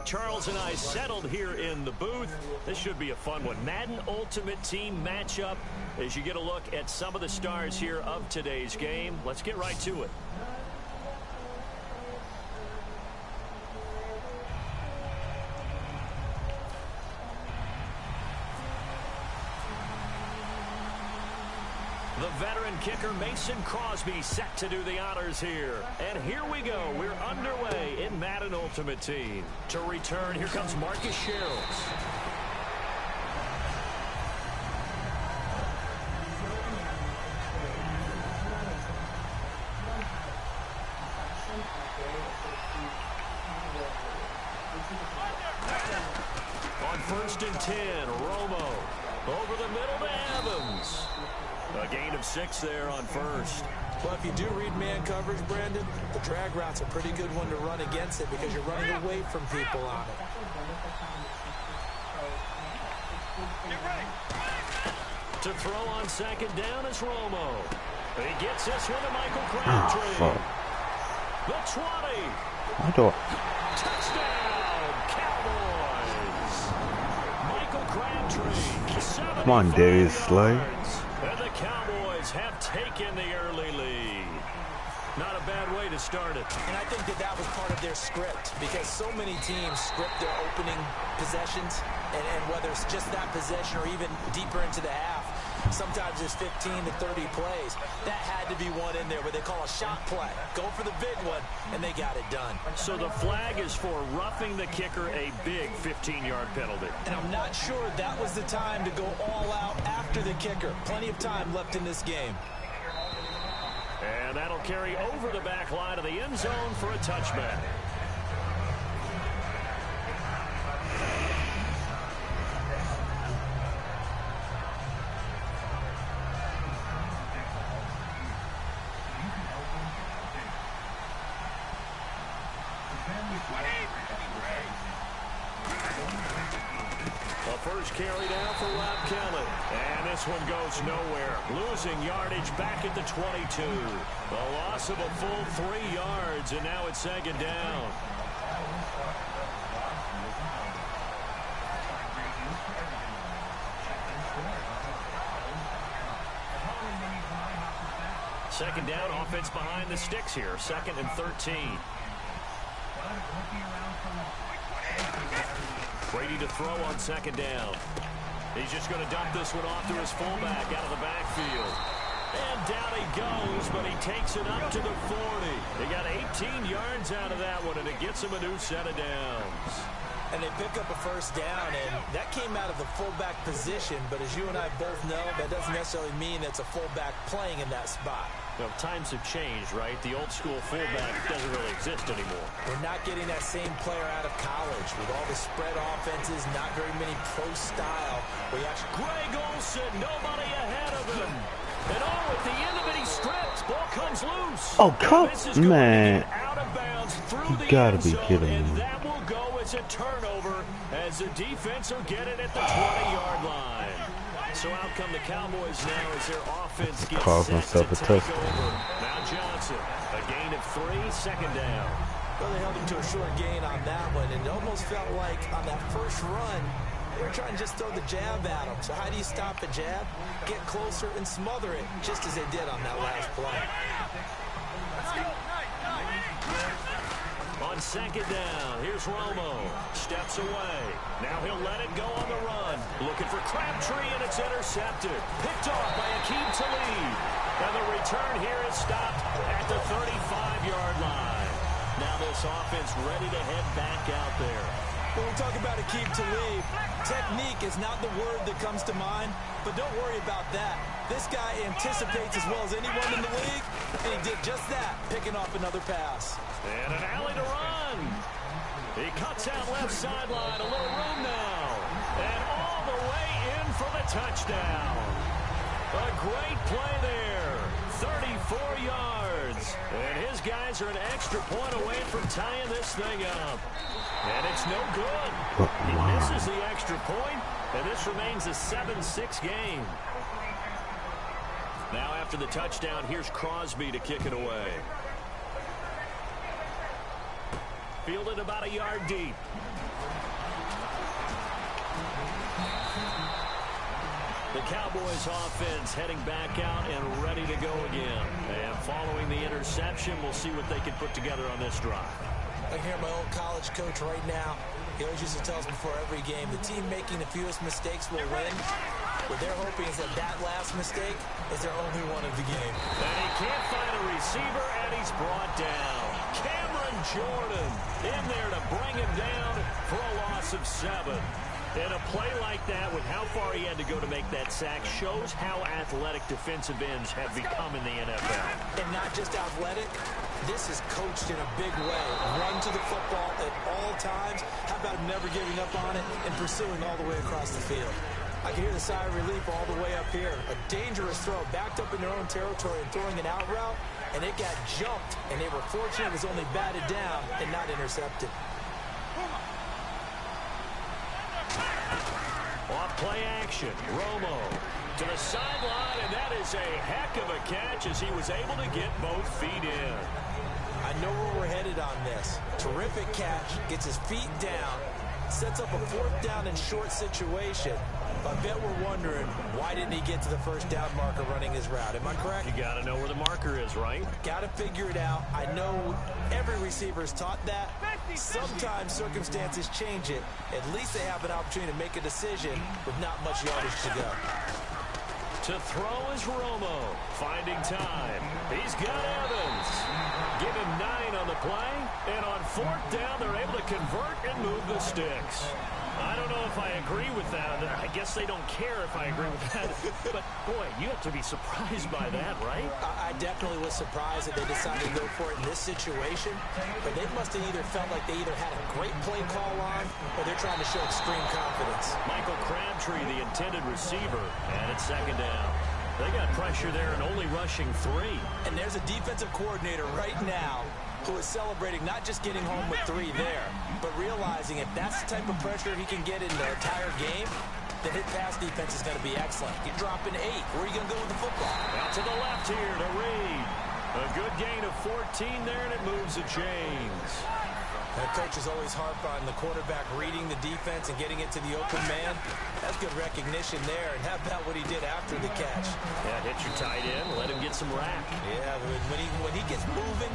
Charles and I settled here in the booth. This should be a fun one. Madden Ultimate Team matchup as you get a look at some of the stars here of today's game. Let's get right to it. The veteran kicker Mason Crosby set to do the honors here. And here we go. We're underway in Madden Ultimate Team. To return, here comes Marcus Sherrills. On 1st and 10, Romo. Over the middle to Evans. A gain of 6 there on 1st. Well, if you do read man coverage, Brandon, the drag route's a pretty good one to run against it because you're running away from people on it. To throw on 2nd down is Romo. He gets this one to Michael Crabtree. The 20. Touchdown, Cowboys. Michael Crabtree. Come on, Darius Slay. And the Cowboys have taken the early lead. Not a bad way to start it. And I think that was part of their script because so many teams script their opening possessions, and whether it's just that possession or even deeper into the half, sometimes it's 15 to 30 plays. That had to be one in there where they call a shot play. Go for the big one, and they got it done. So the flag is for roughing the kicker, a big 15-yard penalty. And I'm not sure that was the time to go all out after the kicker. Plenty of time left in this game. And that'll carry over the back line of the end zone for a touchback. First carry down for Rob Kelly. And this one goes nowhere. Losing yardage back at the 22. A loss of a full 3 yards, and now it's 2nd down. Second down, offense behind the sticks here. 2nd and 13. Brady to throw on 2nd down. He's just going to dump this one off to his fullback out of the backfield. And down he goes, but he takes it up to the 40. He got 18 yards out of that one, and it gets him a new set of downs. And they pick up a 1st down, and that came out of the fullback position. But as you and I both know, that doesn't necessarily mean that's a fullback playing in that spot. Well, times have changed, right? The old school fullback doesn't really exist anymore. We're not getting that same player out of college with all the spread offenses, not very many pro style. Greg Olsen, nobody ahead of him. And at the end of it, he stripped. Ball comes loose. Oh, come man. Out of bounds through You gotta be kidding me. And that will go as a turnover as the defense will get it at the 20-yard line. So out come the Cowboys now as their offense gets set to take over. Now Johnson, a gain of 3, 2nd down. Well, they held him to a short gain on that one, and it almost felt like on that first run, they were trying to just throw the jab at him. So how do you stop a jab? Get closer and smother it, just as they did on that last play. On 2nd down, here's Romo. Steps away. Now he'll let it go on the run. Looking for Crabtree, and it's intercepted. Picked off by Aqib Talib. And the return here is stopped at the 35-yard line. Now this offense ready to head back out there. When we talk about Aqib Talib, technique is not the word that comes to mind, but don't worry about that. This guy anticipates as well as anyone in the league, and he did just that, picking off another pass. And an alley to run. He cuts out left sideline, a little room now. And all the way in for the touchdown. A great play there. 34 yards. And his guys are an extra point away from tying this thing up. And it's no good. He misses the extra point, and this remains a 7-6 game. Now after the touchdown, here's Crosby to kick it away. fielded about a yard deep. The Cowboys offense heading back out and ready to go again. And following the interception, we'll see what they can put together on this drive. I hear my old college coach right now. He always used to tell us before every game, the team making the fewest mistakes will win. What they're hoping is that last mistake is their only one of the game. And he can't find a receiver, and he's brought down. Cameron Jordan in there to bring him down for a loss of 7. And a play like that, with how far he had to go to make that sack, shows how athletic defensive ends have become in the NFL. And not just athletic, this is coached in a big way. Run to the football at all times. How about never giving up on it and pursuing all the way across the field? I can hear the sigh of relief all the way up here. A dangerous throw, backed up in their own territory and throwing an out route, and it got jumped, and they were fortunate it was only batted down and not intercepted. Off play action, Romo to the sideline, and that is a heck of a catch as he was able to get both feet in. I know where we're headed on this. Terrific catch, gets his feet down, sets up a 4th down and short situation. I bet we're wondering, why didn't he get to the first down marker running his route? Am I correct? You got to know where the marker is, right? Got to figure it out. I know every receiver is taught that. Sometimes circumstances change it. At least they have an opportunity to make a decision with not much yardage to go. To throw is Romo, finding time. He's got Evans. Give him 9 on the play, and on 4th down, they're able to convert and move the sticks. I don't know if I agree with that. I guess they don't care if I agree with that. But, boy, you have to be surprised by that, right? I definitely was surprised that they decided to go for it in this situation. But they must have either felt like they either had a great play call on or they're trying to show extreme confidence. Michael Crabtree, the intended receiver, and it's 2nd down. They got pressure there and only rushing 3. And there's a defensive coordinator right now who is celebrating not just getting home with 3 there, but realizing if that's the type of pressure he can get in the entire game, then his pass defense is going to be excellent. You're dropping 8. Where are you going to go with the football? Out to the left here to Reed. A good gain of 14 there, and it moves the chains. The coaches always harp on the quarterback reading the defense and getting it to the open man. That's good recognition there. And how about what he did after the catch? Yeah, hit your tight end, let him get some rack. Yeah, when he gets moving,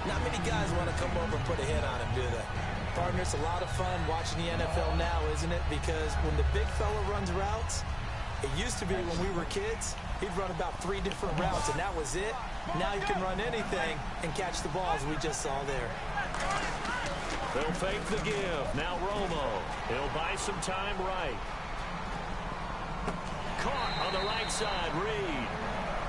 not many guys want to come over and put a hit on him, do they? Partner, it's a lot of fun watching the NFL now, isn't it? Because when the big fella runs routes, it used to be when we were kids, he'd run about 3 different routes, and that was it. Now you can run anything and catch the balls we just saw there. They'll fake the give. Now Romo. He'll buy some time right. Caught on the right side, Reed.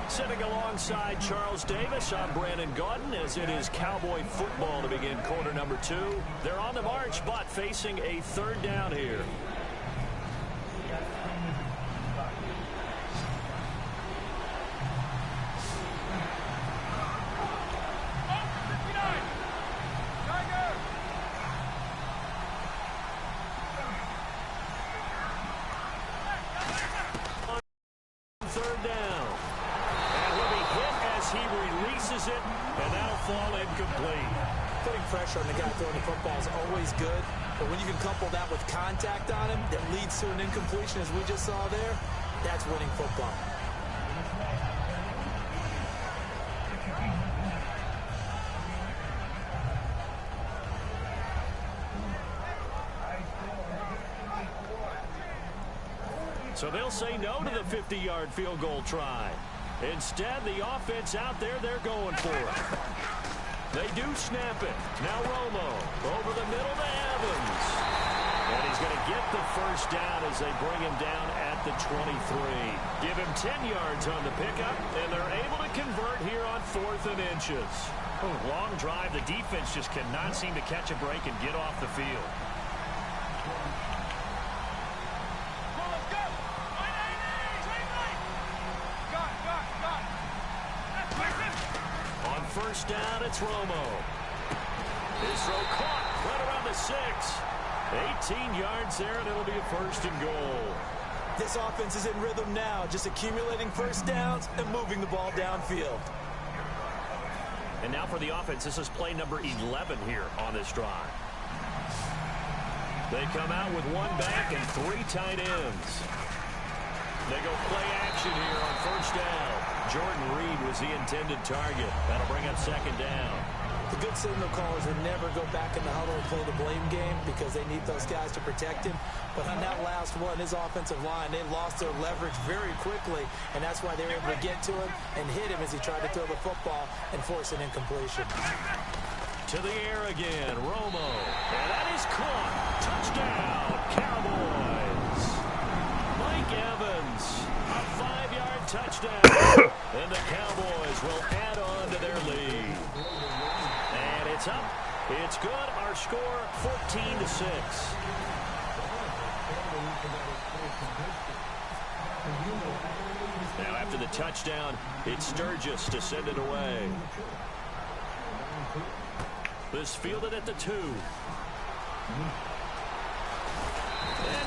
Sitting alongside Charles Davis, I'm Brandon Gaudin, as it is Cowboy football to begin quarter number 2. They're on the march, but facing a 3rd down here. Pressure on the guy throwing the football is always good, but when you can couple that with contact on him that leads to an incompletion, as we just saw there, that's winning football. So they'll say no to the 50-yard field goal try. Instead, the offense out there, they're going for it. They do snap it. Now Romo over the middle to Evans. And he's going to get the 1st down as they bring him down at the 23. Give him 10 yards on the pickup, and they're able to convert here on 4th and inches. Long drive. The defense just cannot seem to catch a break and get off the field. On 1st down, it's Romo. His throw caught right around the 6. 18 yards there, and it'll be a 1st and goal. This offense is in rhythm now, just accumulating 1st downs and moving the ball downfield. And now for the offense, this is play number 11 here on this drive. They come out with one back and 3 tight ends. They go play action here on first down. Jordan Reed was the intended target. That'll bring up second down. The good signal callers would never go back in the huddle and play the blame game because they need those guys to protect him. But on that last one, his offensive line, they lost their leverage very quickly, and that's why they were able to get to him and hit him as he tried to throw the football and force an incompletion. To the air again, Romo. And that is caught. Touchdown, Cowboys. Mike Evans, a 5-yard touchdown. And the Cowboys will add on to their lead. And it's up. It's good. Our score, 14-6. Now after the touchdown, it's Sturgis to send it away. This fielded at the 2. And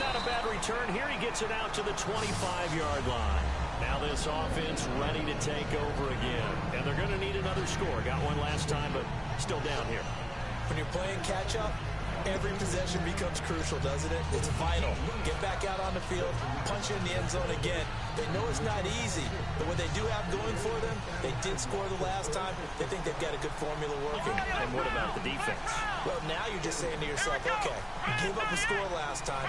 not a bad return. Here he gets it out to the 25-yard line. Now this offense ready to take over again. And they're going to need another score. Got one last time, but still down here. When you're playing catch-up, every possession becomes crucial, doesn't it? It's vital. Get back out on the field, punch in the end zone again. They know it's not easy, but what they do have going for them, they did score the last time. They think they've got a good formula working. And what about the defense? Well, now you're just saying to yourself, okay, give up a score last time.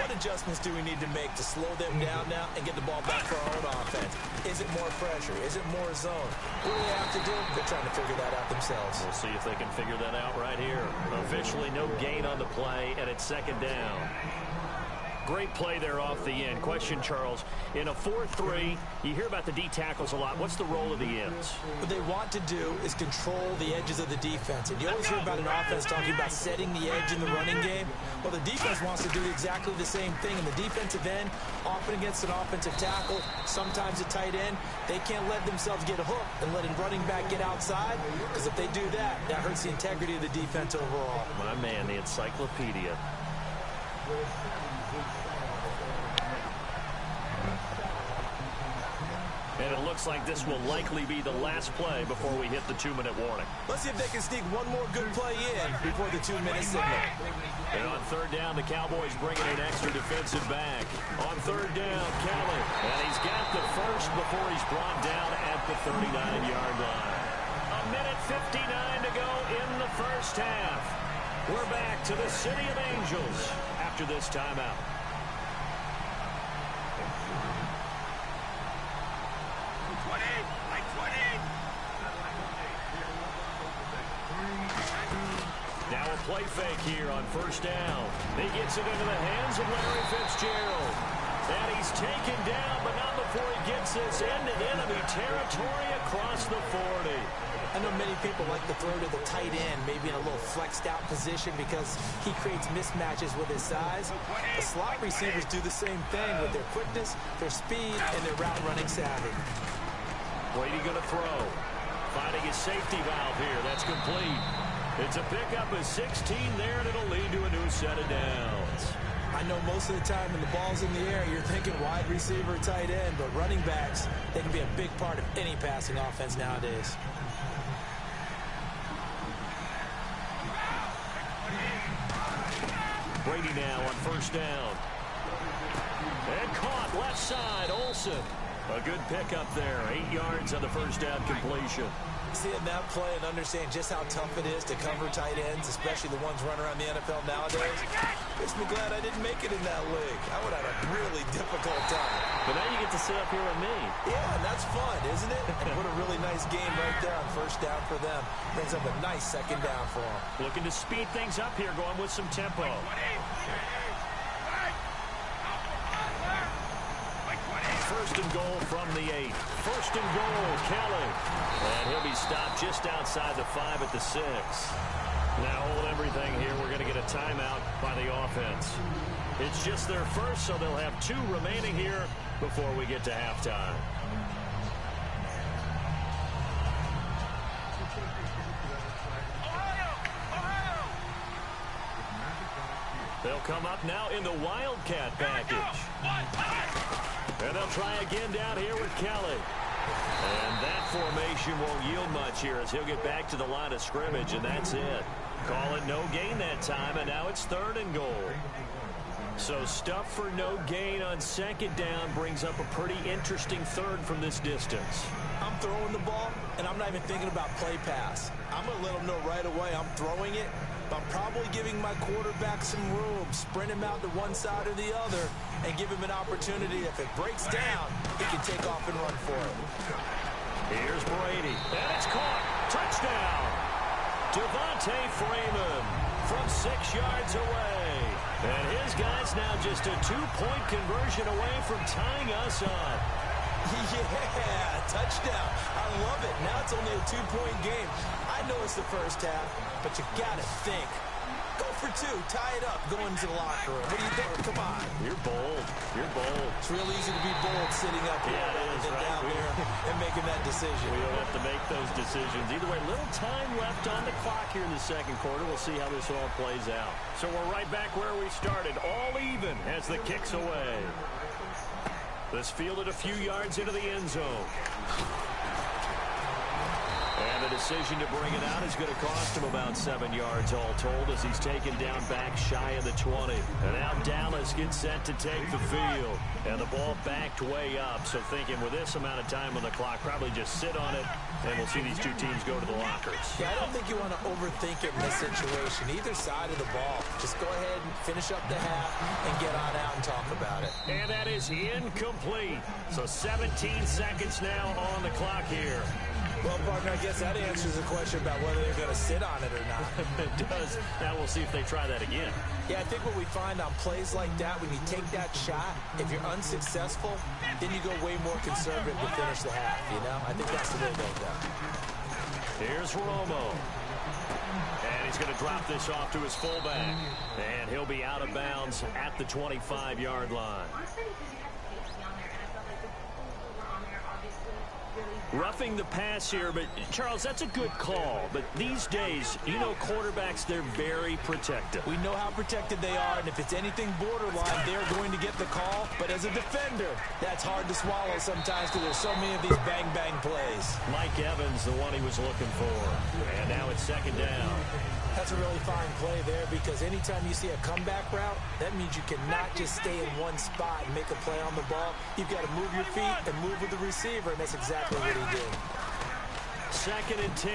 What adjustments do we need to make to slow them down now and get the ball back for our own offense? Is it more pressure? Is it more zone? What do they have to do? They're trying to figure that out themselves. We'll see if they can figure that out right here. Officially no gain on the play, and it's second down. Great play there off the end. Question, Charles, in a 4-3, you hear about the D tackles a lot. What's the role of the ends? What they want to do is control the edges of the defense. And you always hear about an offense talking about setting the edge in the running game. Well, the defense wants to do exactly the same thing. And the defensive end, often against an offensive tackle, sometimes a tight end, they can't let themselves get hooked and let a running back get outside. Because if they do that, that hurts the integrity of the defense overall. My man, the encyclopedia. And it looks like this will likely be the last play before we hit the 2-minute warning. Let's see if they can sneak one more good play in before the 2-minute signal. And on third down, the Cowboys bringing an extra defensive back. On third down, Kelly. And he's got the first before he's brought down at the 39-yard line. A minute 59 to go in the first half. We're back to the City of Angels after this timeout. Now a play fake here on first down. He gets it into the hands of Larry Fitzgerald. And he's taken down, but not before he gets this into enemy territory across the 40. I know many people like to throw to the tight end, maybe in a little flexed out position because he creates mismatches with his size. The slot receivers do the same thing with their quickness, their speed, and their route running savvy. Brady going to throw. Finding his safety valve here. That's complete. It's a pickup of 16 there, and it'll lead to a new set of downs. I know most of the time when the ball's in the air, you're thinking wide receiver, tight end, but running backs, they can be a big part of any passing offense nowadays. Brady now on first down. And caught left side, Olsen. A good pickup there, 8 yards on the first down completion. Seeing that play and understand just how tough it is to cover tight ends, especially the ones running around the NFL nowadays, makes me glad I didn't make it in that league. I would have had a really difficult time. But now you get to sit up here with me. Yeah, and that's fun, isn't it? And what a really nice game right there on first down for them. Brings up a nice second down for them. Looking to speed things up here, going with some tempo. First and goal from the 8. First and goal, Kelly. And he'll be stopped just outside the 5 at the 6. Now hold everything here. We're going to get a timeout by the offense. It's just their first, so they'll have 2 remaining here before we get to halftime. They'll come up now in the Wildcat package. And they'll try again down here with Kelly. And that formation won't yield much here as he'll get back to the line of scrimmage, and that's it. Call it no gain that time, and now it's 3rd and goal. So stuff for no gain on 2nd down brings up a pretty interesting 3rd from this distance. I'm throwing the ball, and I'm not even thinking about play pass. I'm going to let them know right away I'm throwing it, but I'm probably giving my quarterback some room, sprint him out to one side or the other, and give him an opportunity. If it breaks down, he can take off and run for it. Here's Brady, and it's caught. Touchdown. Devontae Freeman from 6 yards away. And his guy's now just a 2-point conversion away from tying us up. Yeah, touchdown. I love it. Now it's only a 2-point game. I know it's the first half, but you got to think. Go for 2. Tie it up. Go into the locker room. What do you think? Come on. You're bold. You're bold. It's real easy to be bold sitting up here and down there and making that decision. We don't have to make those decisions. Either way, little time left on the clock here in the 2nd quarter. We'll see how this all plays out. So we're right back where we started. All even as the kick's away. This fielded a few yards into the end zone. And the decision to bring it out is going to cost him about 7 yards all told as he's taken down back shy of the 20. And now Dallas gets set to take the field. And the ball backed way up. So thinking with this amount of time on the clock, probably just sit on it. And we'll see these two teams go to the lockers. Yeah, I don't think you want to overthink it in this situation. Either side of the ball. Just go ahead and finish up the half and get on out and talk about it. And that is incomplete. So 17 seconds now on the clock here. Well, partner, I guess that answers the question about whether they're going to sit on it or not. It does. Now we'll see if they try that again. Yeah, I think what we find on plays like that, when you take that shot, if you're unsuccessful, then you go way more conservative to finish the half, you know? I think that's the way they'll go. Here's Romo. And he's going to drop this off to his fullback. And he'll be out of bounds at the 25-yard line. Roughing the pass here, but Charles, that's a good call. But these days, you know, quarterbacks, they're very protective. We know how protected they are, and if it's anything borderline, they're going to get the call. But as a defender, that's hard to swallow sometimes because there's so many of these bang-bang plays. Mike Evans, the one he was looking for. And now it's 2nd down. That's a really fine play there because anytime you see a comeback route, that means you cannot just stay in one spot and make a play on the ball. You've got to move your feet and move with the receiver, and that's exactly what he did. 2nd and 10.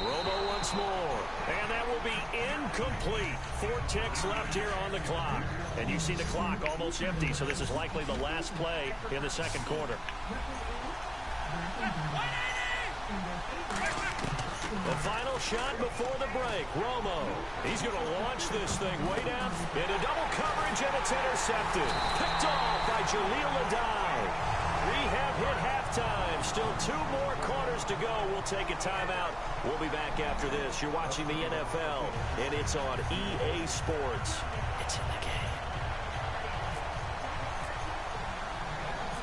Romo once more. And that will be incomplete. 4 ticks left here on the clock. And you see the clock almost empty, so this is likely the last play in the 2nd quarter. The final shot before the break. Romo. He's going to launch this thing way down into double coverage, and it's intercepted. Picked off by Jaleel Adai. We have hit halftime. Still 2 more quarters to go. We'll take a timeout. We'll be back after this. You're watching the NFL, and it's on EA Sports. It's in the game.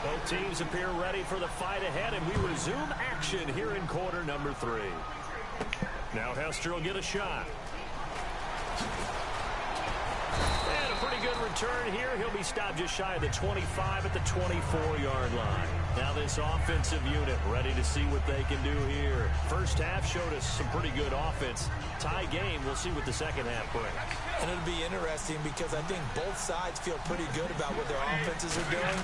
Both teams appear ready for the fight ahead, and we resume action here in quarter number 3. Now Hester will get a shot. And a pretty good return here. He'll be stopped just shy of the 25 at the 24-yard line. Now this offensive unit ready to see what they can do here. First half showed us some pretty good offense. Tie game. We'll see what the second half brings. And it'll be interesting because I think both sides feel pretty good about what their offenses are doing.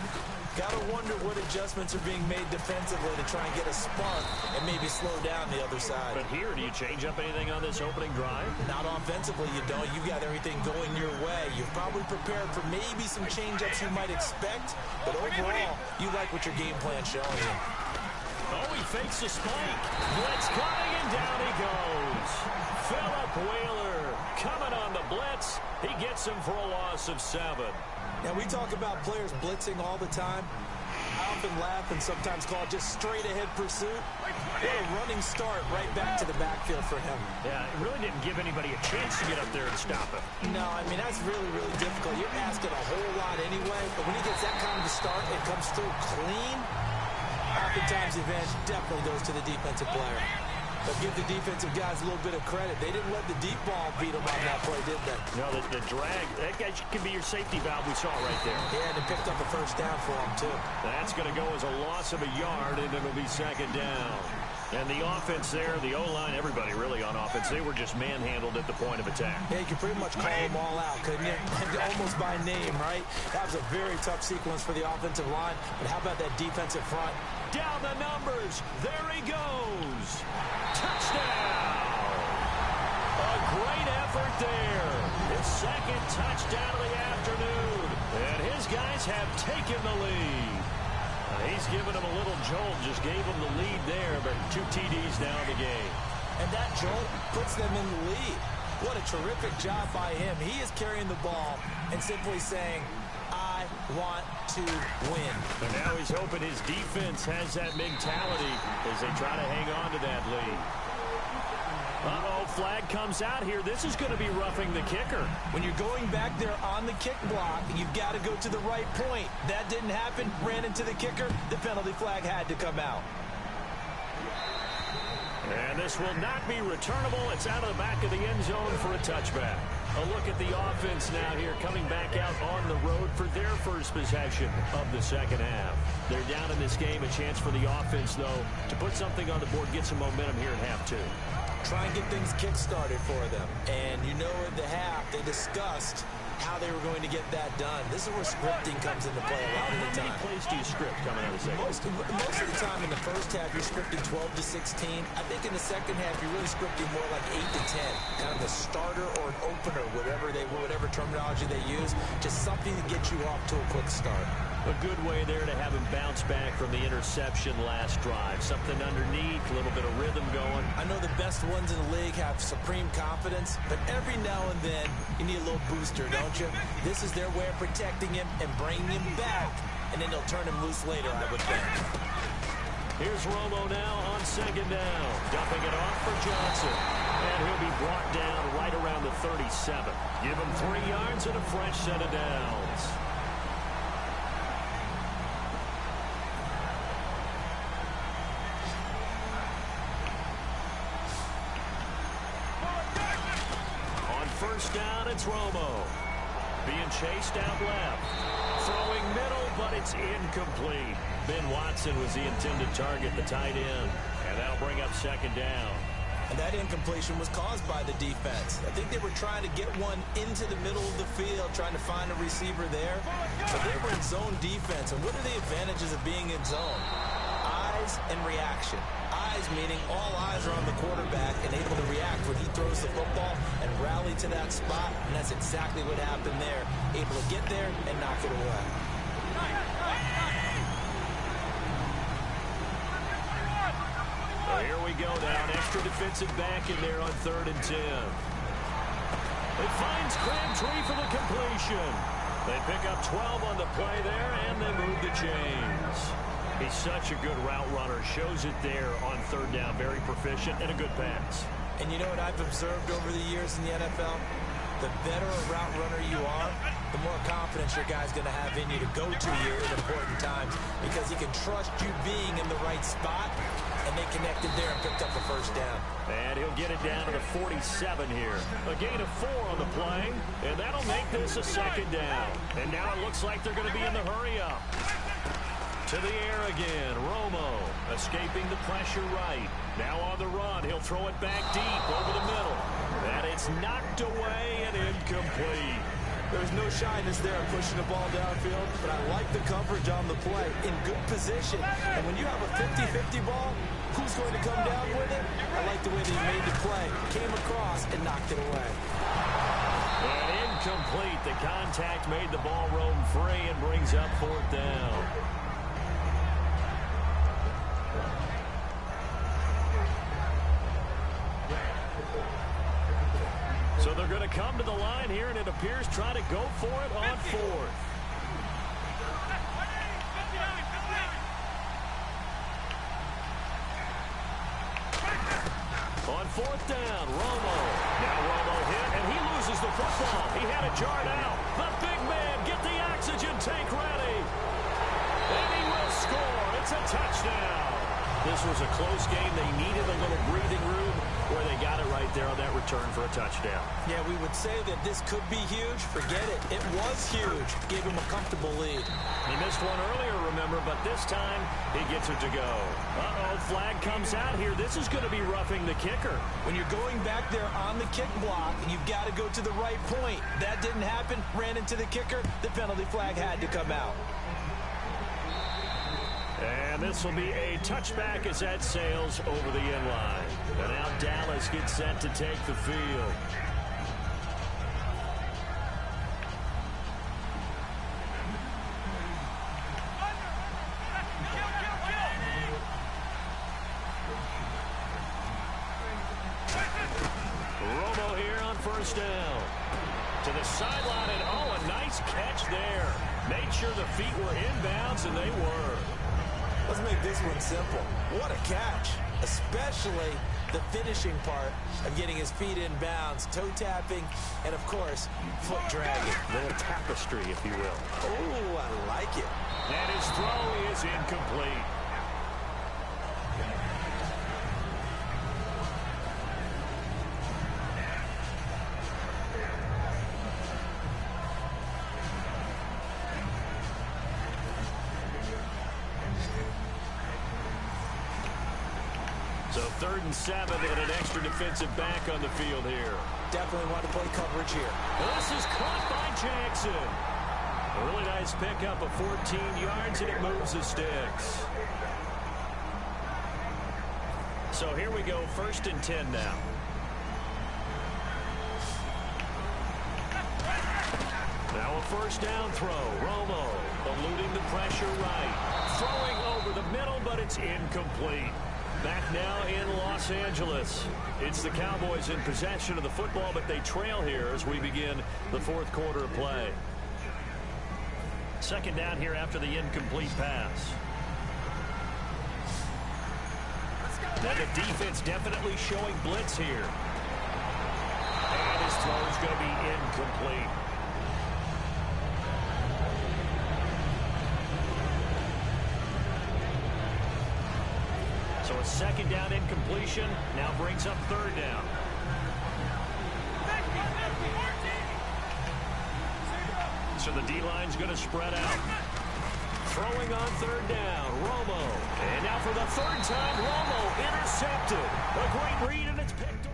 Got to wonder what adjustments are being made defensively to try and get a spark and maybe slow down the other side. But here, do you change up anything on this opening drive? Not offensively, you don't. You've got everything going your way. You're probably prepared for maybe some change-ups you might expect, but overall, you like what your game plan's showing you. Oh, he fakes the spike. Blitz coming, and down he goes. Phillip Wheeler coming on the blitz. He gets him for a loss of 7. Now, we talk about players blitzing all the time. I often laugh and sometimes call it just straight-ahead pursuit. What a running start right back to the backfield for him. Yeah, it really didn't give anybody a chance to get up there and stop him. No, I mean, that's really, really difficult. You're asking a whole lot anyway, but when he gets that kind of a start and comes through clean, oftentimes the advantage definitely goes to the defensive player. But give the defensive guys a little bit of credit. They didn't let the deep ball beat them on that play, did they? No, the drag, that can be your safety valve we saw right there. Yeah, and it picked up a first down for them, too. That's going to go as a loss of a yard, and it'll be 2nd down. And the offense there, the O-line, everybody really on offense, they were just manhandled at the point of attack. Yeah, you could pretty much call them all out, couldn't you? Almost by name, right? That was a very tough sequence for the offensive line. But how about that defensive front? Down the numbers. There he goes. Touchdown. A great effort there. His second touchdown of the afternoon. And his guys have taken the lead. He's given him a little jolt, just gave him the lead there, but 2 TDs down the game. And that jolt puts them in the lead. What a terrific job by him. He is carrying the ball and simply saying, I want to win. And now he's hoping his defense has that mentality as they try to hang on to that lead. Uh-oh, flag comes out here. This is going to be roughing the kicker. When you're going back there on the kick block, you've got to go to the right point. That didn't happen. Ran into the kicker. The penalty flag had to come out. And this will not be returnable. It's out of the back of the end zone for a touchback. A look at the offense now here, coming back out on the road for their first possession of the second half. They're down in this game. A chance for the offense, though, to put something on the board, get some momentum here in half 2. Try and get things kick-started for them. And you know at the half, they discussed how they were going to get that done. This is where scripting comes into play a lot of the time. How many plays do you script coming out of the second? Most of the time in the first half, you're scripting 12 to 16. I think in the second half, you're really scripting more like 8 to 10. Kind of a starter or an opener, whatever terminology they use. Just something to get you off to a quick start. A good way there to have him bounce back from the interception last drive. Something underneath, a little bit of rhythm going. I know the best ones in the league have supreme confidence, but every now and then you need a little booster, don't you? This is their way of protecting him and bringing him back, and then they'll turn him loose later, I would think. Here's Romo now on second down. Dumping it off for Johnson. And he'll be brought down right around the 37. Give him 3 yards and a fresh set of downs. First down, it's Romo. Being chased out left. Throwing middle, but it's incomplete. Ben Watson was the intended target, the tight end. And that'll bring up second down. And that incompletion was caused by the defense. I think they were trying to get one into the middle of the field, trying to find a receiver there. But they were in zone defense. And what are the advantages of being in zone? Eyes and reaction. Eyes meaning all eyes are on the quarterback and able to react when he throws the football and rally to that spot. And that's exactly what happened there. Able to get there and knock it away. Well, here we go now. An extra defensive back in there on 3rd and 10. It finds Crabtree for the completion. They pick up 12 on the play there, and they move the chains. He's such a good route runner. Shows it there on 3rd down. Very proficient and a good pass. And you know what I've observed over the years in the NFL? The better a route runner you are, the more confidence your guy's going to have in you to go to you at important times because he can trust you being in the right spot, and they connected there and picked up a first down. And he'll get it down to the 47 here. A gain of 4 on the play, and that'll make this a second down. And now it looks like they're going to be in the hurry-up. To the air again, Romo escaping the pressure right. Now on the run, he'll throw it back deep over the middle. And it's knocked away and incomplete. There's no shyness there pushing the ball downfield, but I like the coverage on the play. In good position. And when you have a 50-50 ball, who's going to come down with it? I like the way that he made the play. Came across and knocked it away. And incomplete. The contact made the ball roam free and brings up 4th down. So they're going to come to the line here, and it appears try to go for it on 4th. On 4th down, Romo. Now Romo hit, and he loses the football. He had it jarred out. The big man, get the oxygen tank ready. And he will score. It's a touchdown. This was a close game. They needed a little breathing room where they got it right there on that return. return for a touchdown. Yeah, we would say that this could be huge. Forget it. It was huge. Gave him a comfortable lead. He missed one earlier, remember, but this time he gets it to go. Uh-oh, flag comes out here. This is going to be roughing the kicker. When you're going back there on the kick block, you've got to go to the right point. That didn't happen. Ran into the kicker. The penalty flag had to come out. And this will be a touchback as that sails over the end line. And now Dallas gets set to take the field. Romo here on first down. To the sideline, and oh, a nice catch there. Made sure the feet were inbounds, and they were. Let's make this one simple. What a catch, especially the finishing part of getting his feet in bounds, toe tapping, and of course, foot dragging. A little tapestry, if you will. Oh, I like it. And his throw is incomplete. So 3rd and 7 and an extra defensive back on the field here. Definitely want to play coverage here. This is caught by Jackson. A really nice pickup of 14 yards, and it moves the sticks. So here we go, 1st and 10 now. Now a first down throw. Romo eluding the pressure right. Throwing over the middle, but it's incomplete. Back now in Los Angeles. It's the Cowboys in possession of the football, but they trail here as we begin the 4th quarter of play. 2nd down here after the incomplete pass. And the defense definitely showing blitz here. And his throw is going to be incomplete. So a 2nd down incompletion now brings up 3rd down. So the D-line's going to spread out. Throwing on 3rd down, Romo. And now for the 3rd time, Romo intercepted. A great read, and it's picked up.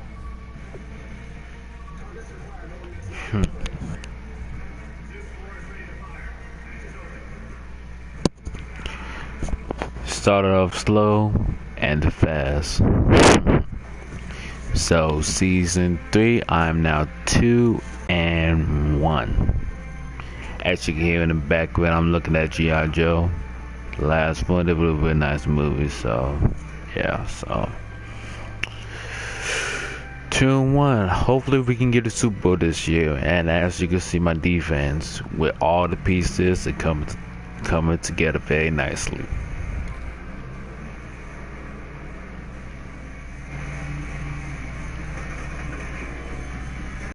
Started off slow and fast. So season 3, I'm now 2-1. As you can hear in the background, I'm looking at G.I. Joe. Last one, it was a really nice movie. So yeah, so 2-1. Hopefully we can get a Super Bowl this year. And as you can see, my defense with all the pieces are coming together very nicely.